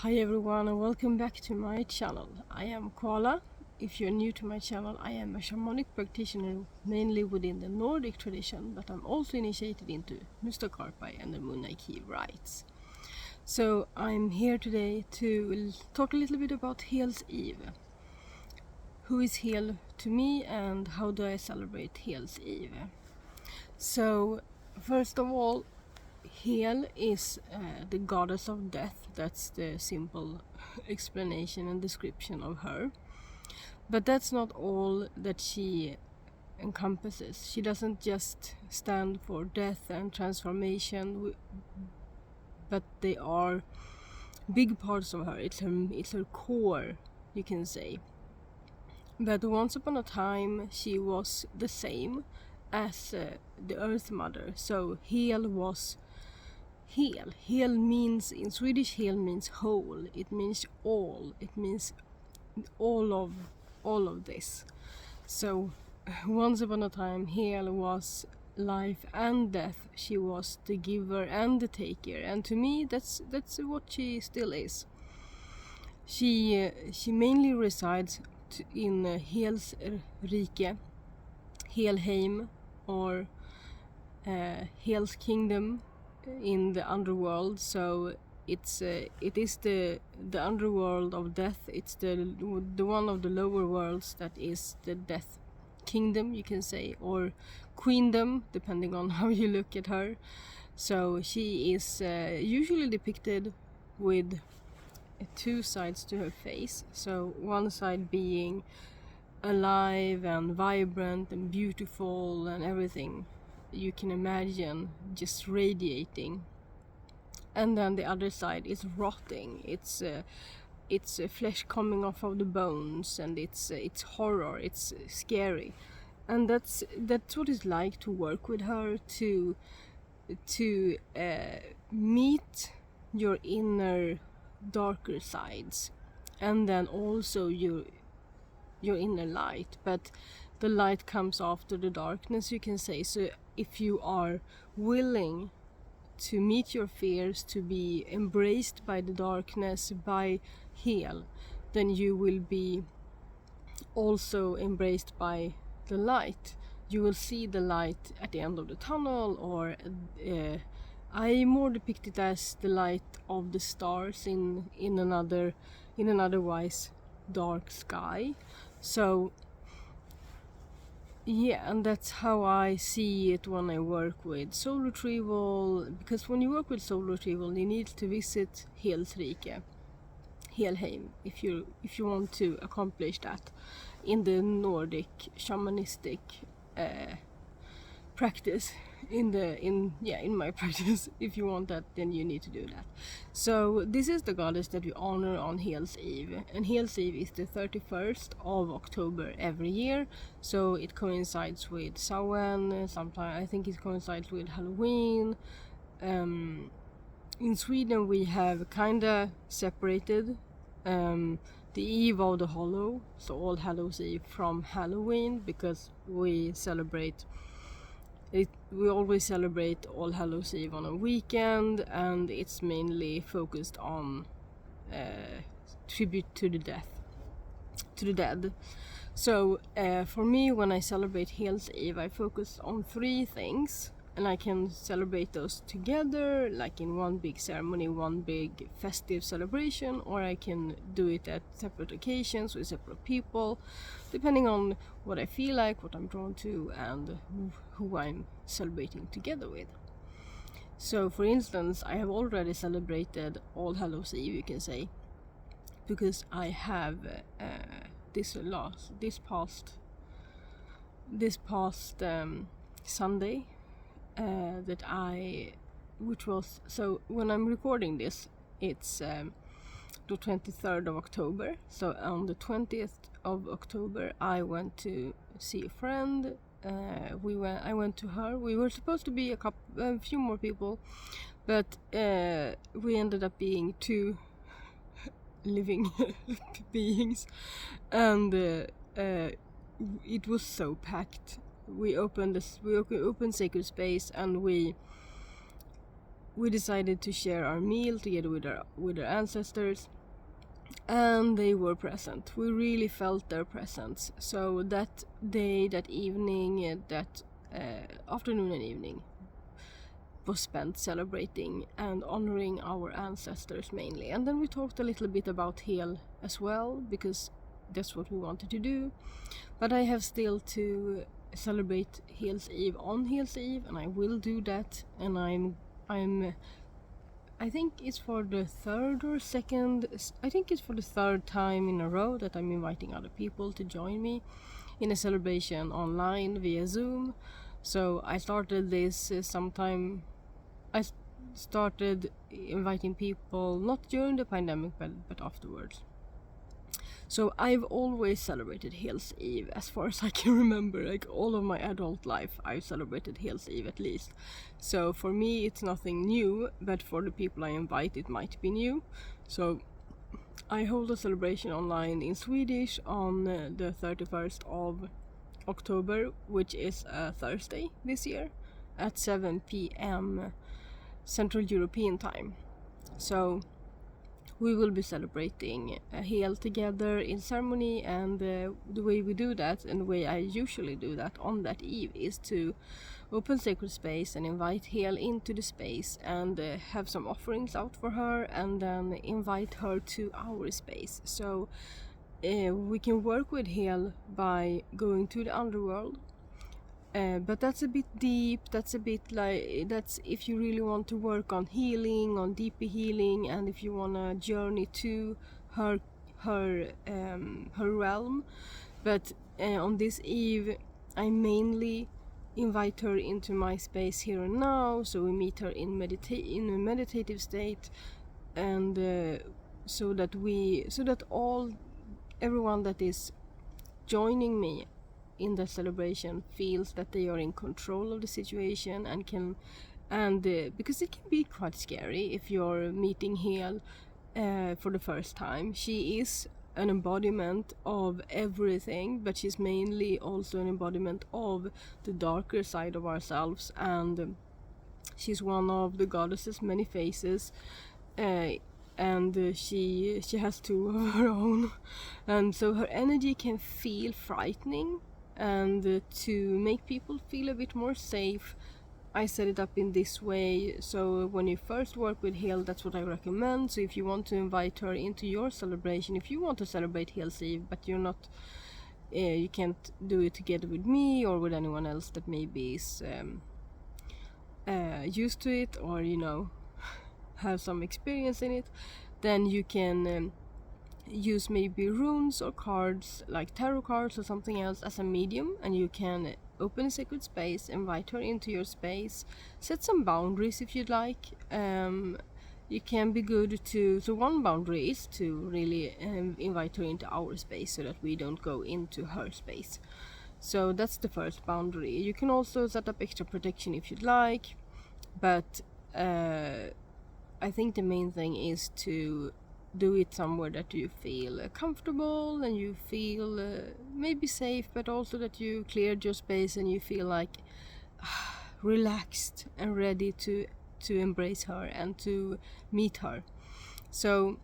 Hi everyone and welcome back to my channel. I am Koala. If you're new to my channel, I am a shamanic practitioner mainly within the Nordic tradition, but I'm also initiated into Nustakarpai and the Munaiki rites. So I'm here today to talk a little bit about Hel's Eve. Who is Hel to me and how do I celebrate Hel's Eve? So first of all, Hel is the goddess of death. That's the simple explanation and description of her. But that's not all that she encompasses. She doesn't just stand for death and transformation, but they are big parts of her. It's her core, you can say. But once upon a time, she was the same as the Earth Mother. So Hel was Hel. Hel means, in Swedish, Hel means whole. It means all. It means all of this. So once upon a time, Hel was life and death. She was the giver and the taker. And to me, that's what she still is. She mainly resides in Hel's rike, Helheim, or Hel's kingdom in the underworld. So it is the underworld of death. It's the one of the lower worlds that is the death kingdom, you can say, or queendom, depending on how you look at her. So she is usually depicted with two sides to her face. So one side being alive and vibrant and beautiful and everything you can imagine, just radiating, and then the other side is rotting. It's flesh coming off of the bones, and it's horror. It's scary, and that's what it's like to work with her, to meet your inner darker sides, and then also your inner light. But the light comes after the darkness, you can say. So if you are willing to meet your fears, to be embraced by the darkness, by Hel, then you will be also embraced by the light. You will see the light at the end of the tunnel, or I more depict it as the light of the stars in an otherwise dark sky. So yeah, and that's how I see it when I work with soul retrieval, because when you work with soul retrieval, you need to visit Hel's rike, Helheim, if you want to accomplish that in the Nordic shamanistic practice. In my practice, if you want that, then you need to do that. So this is the goddess that we honor on Hel's Eve, and Hel's Eve is the 31st of October every year. So it coincides with Samhain. Sometimes I think it coincides with Halloween. In Sweden we have kinda separated the Eve of the Hollow, so All Hallows Eve, from Halloween, because we celebrate it. We always celebrate All Hallows Eve on a weekend, and it's mainly focused on tribute to the dead. So for me, when I celebrate Hel's Eve, I focus on three things, and I can celebrate those together, like in one big ceremony, one big festive celebration, or I can do it at separate occasions with separate people, depending on what I feel like, what I'm drawn to, and who I'm celebrating together with. So for instance, I have already celebrated All Hallows Eve, you can say, because I have this past Sunday, which was, so when I'm recording this, it's the 23rd of October. So on the 20th of October, I went to see a friend. I went to her. We were supposed to be a few more people, but we ended up being two living beings, and it was so packed. We opened sacred space, and we we decided to share our meal together with our ancestors, and they were present. We really felt their presence. So that day, that evening, that afternoon and evening was spent celebrating and honoring our ancestors mainly. And then we talked a little bit about Hel as well, because that's what we wanted to do. But I have still to celebrate Hel's Eve on Hel's Eve, and I will do that. And I think it's for the third time in a row that I'm inviting other people to join me in a celebration online via Zoom. So I started this I started inviting people not during the pandemic, but afterwards. So I've always celebrated Hel's Eve as far as I can remember. Like all of my adult life, I've celebrated Hel's Eve at least. So for me, it's nothing new, but for the people I invite, it might be new. So I hold a celebration online in Swedish on the 31st of October, which is a Thursday this year, at 7 p.m. Central European time. So we will be celebrating Hel together in ceremony, and the way we do that, and the way I usually do that on that eve, is to open sacred space and invite Hel into the space and have some offerings out for her, and then invite her to our space. So we can work with Hel by going to the underworld. But that's a bit deep. That's if you really want to work on healing, on deeper healing, and if you want to journey to her realm. But on this eve, I mainly invite her into my space here and now. So we meet her in a meditative state, and so that everyone that is joining me in the celebration feels that they are in control of the situation and because it can be quite scary if you're meeting Hel for the first time. She is an embodiment of everything, but she's mainly also an embodiment of the darker side of ourselves, and she's one of the goddess's many faces, and she has two of her own, and so her energy can feel frightening. And to make people feel a bit more safe, I set it up in this way. So when you first work with Hel, that's what I recommend. So if you want to invite her into your celebration, if you want to celebrate Hel's Eve, but you're not, you can't do it together with me or with anyone else that maybe is used to it, or have some experience in it, then you can use maybe runes or cards, like tarot cards or something else, as a medium, and you can open a sacred space, invite her into your space, set some boundaries if you'd like. You can be good to, so one boundary is to really invite her into our space so that we don't go into her space. So that's the first boundary. You can also set up extra protection if you'd like, but I think the main thing is to do it somewhere that you feel comfortable and you feel maybe safe, but also that you cleared your space and you feel like relaxed and ready to embrace her and to meet her. So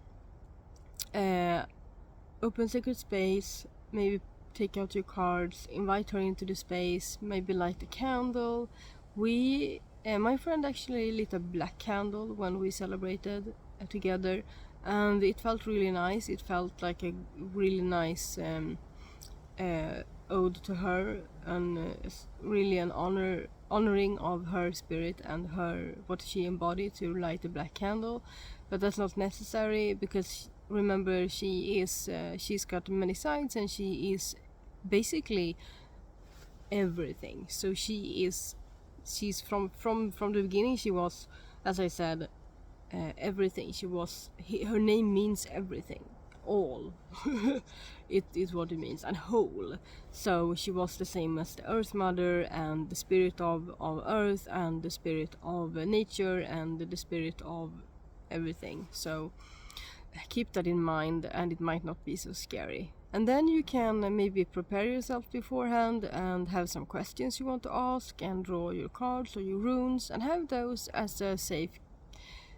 open sacred space, maybe take out your cards, invite her into the space, maybe light a candle. My friend actually lit a black candle when we celebrated together, and it felt really nice. It felt like a really nice ode to her, and really an honoring of her spirit and what she embodied, to light a black candle. But that's not necessary, because remember, she's got many sides, and she is basically everything. So she's from the beginning, she was, as I said, everything. Her name means everything, all. It is what it means, and whole. So she was the same as the Earth Mother, and the spirit of Earth, and the spirit of nature, and the spirit of everything. So keep that in mind, and it might not be so scary. And then you can maybe prepare yourself beforehand and have some questions you want to ask, and draw your cards or your runes, and have those as a safe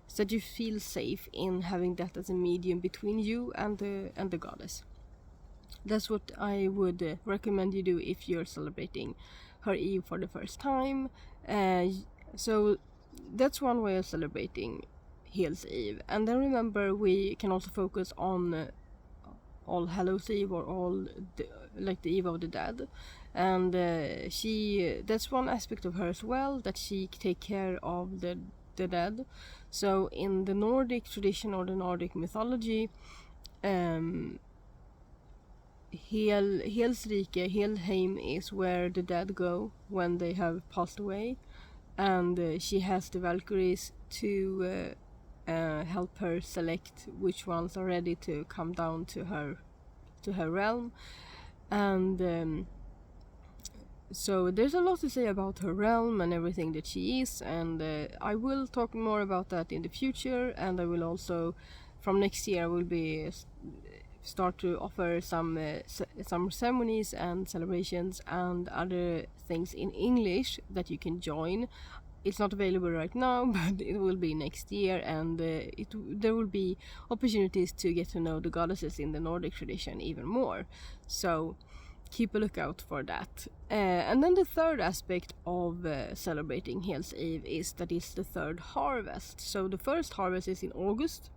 so that you feel safe in having that as a medium between you and the goddess. That's what I would recommend you do if you're celebrating her Eve for the first time. So that's one way of celebrating Heel's Eve. And then remember, we can also focus on All Hallows Eve, or the Eve of the Dead. And that's one aspect of her as well, that she take care of the dead. So in the Nordic tradition or the Nordic mythology, Helsrike, Helheim, is where the dead go when they have passed away, and she has the Valkyries to help her select which ones are ready to come down to her realm. And so there's a lot to say about her realm and everything that she is, and I will talk more about that in the future. And I will also, from next year, I will be start to offer some ceremonies and celebrations and other things in English that you can join. It's not available right now, but it will be next year, and there will be opportunities to get to know the goddesses in the Nordic tradition even more. So keep a lookout for that. And then the third aspect of celebrating Heel's Eve is that it's the third harvest. So the first harvest is in August.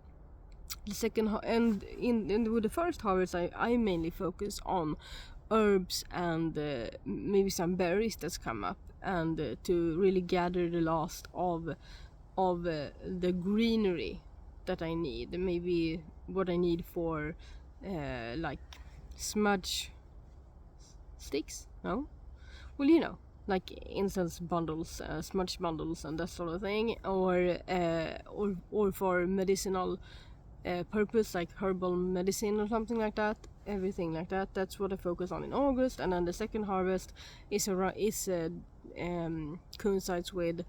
The second with the first harvest, I mainly focus on herbs and maybe some berries that's come up, and to really gather the last of the greenery that I need. Maybe what I need for like smudge sticks? No? Well, you know, like incense bundles, smudge bundles, and that sort of thing, or for medicinal purpose, like herbal medicine or something like that. Everything like that. That's what I focus on in August. And then the second harvest coincides with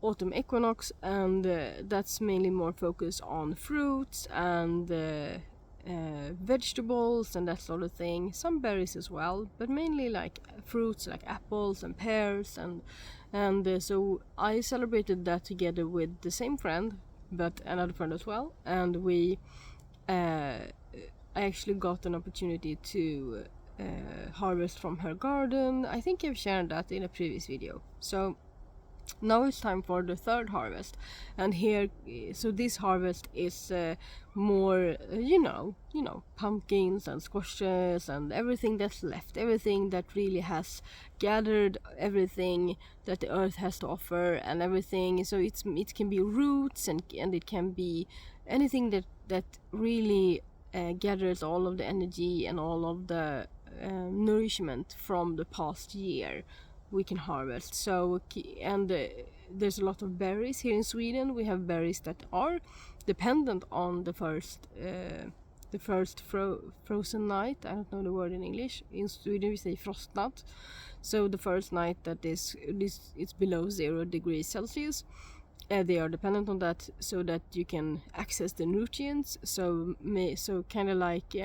autumn equinox, and that's mainly more focused on fruits and vegetables and that sort of thing. Some berries as well, but mainly like fruits, like apples and pears, and so I celebrated that together with the same friend, but another friend as well, and I actually got an opportunity to harvest from her garden. I think I've shared that in a previous video. So now it's time for the third harvest, and so this harvest is more pumpkins and squashes and everything that's left, everything that really has gathered everything that the earth has to offer and everything. So it can be roots, and it can be anything that really gathers all of the energy and all of the nourishment from the past year. We can harvest. So there's a lot of berries here in Sweden. We have berries that are dependent on the first frozen night. I don't know the word in English. In Sweden we say frostnatt. So the first night that it's below 0 degrees Celsius. They are dependent on that so that you can access the nutrients. So kind of like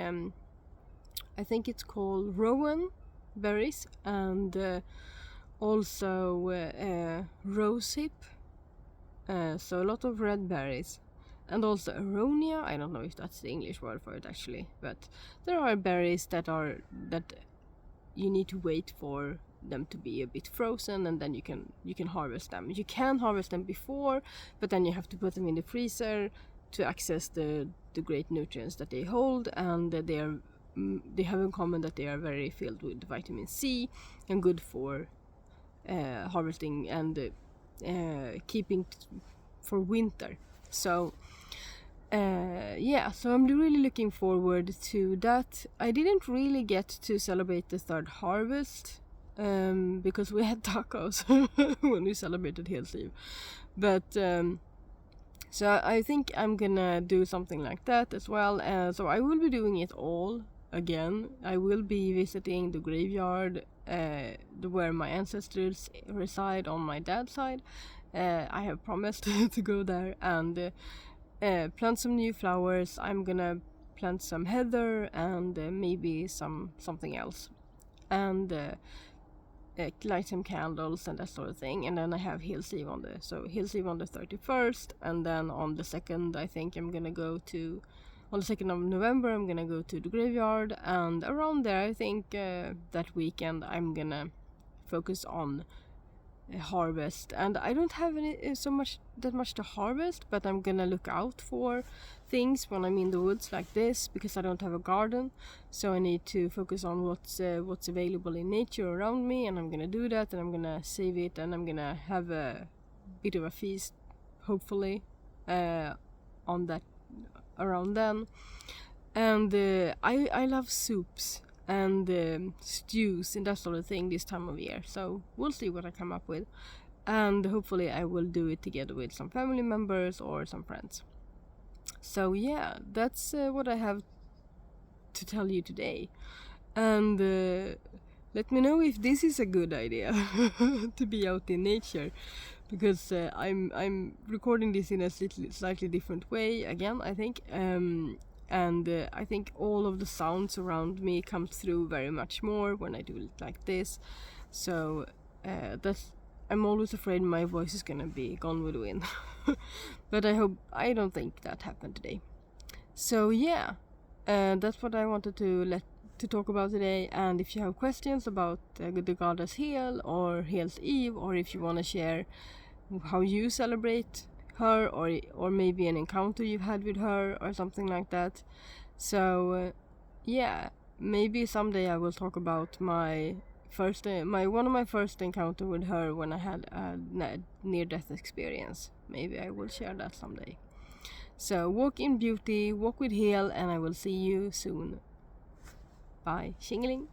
I think it's called rowan berries, and also rosehip, so a lot of red berries, and also aronia. I don't know if that's the English word for it actually, but there are berries that you need to wait for them to be a bit frozen, and then you can harvest them. You can harvest them before, but then you have to put them in the freezer to access the great nutrients that they hold, and they have in common that they are very filled with vitamin C and good for harvesting and keeping for winter. So so I'm really looking forward to that. I didn't really get to celebrate the third harvest because we had tacos when we celebrated Heel's Eve, but so I think I'm gonna do something like that as well. So I will be doing it all again. I will be visiting the graveyard where my ancestors reside on my dad's side. I have promised to go there and plant some new flowers. I'm gonna plant some heather and maybe something else. And light some candles and that sort of thing, and then I have Hills Eve on the 31st, and then on the 2nd I think I'm gonna go to, on the 2nd of November I'm gonna go to the graveyard, and around there I think that weekend I'm gonna focus on harvest, and I don't have that much to harvest, but I'm gonna look out for things when I'm in the woods like this, because I don't have a garden, so I need to focus on what's available in nature around me, and I'm gonna do that, and I'm gonna save it, and I'm gonna have a bit of a feast hopefully on that around then. And I love soups and stews and that sort of thing this time of year, so we'll see what I come up with, and hopefully I will do it together with some family members or some friends. So yeah, that's what I have to tell you today, and let me know if this is a good idea to be out in nature, because I'm recording this in a slightly different way again, I think, and I think all of the sounds around me come through very much more when I do it like this. So I'm always afraid my voice is gonna be gone with the wind. But I don't think that happened today. So yeah, that's what I wanted to talk about today. And if you have questions about the goddess Hel or Hel's Eve, or if you want to share how you celebrate her, or maybe an encounter you've had with her or something like that, so yeah, maybe someday I will talk about my one of my first encounter with her when I had a near-death experience. Maybe I will share that someday. So walk in beauty, walk with Hel, and I will see you soon. Bye. Shingling.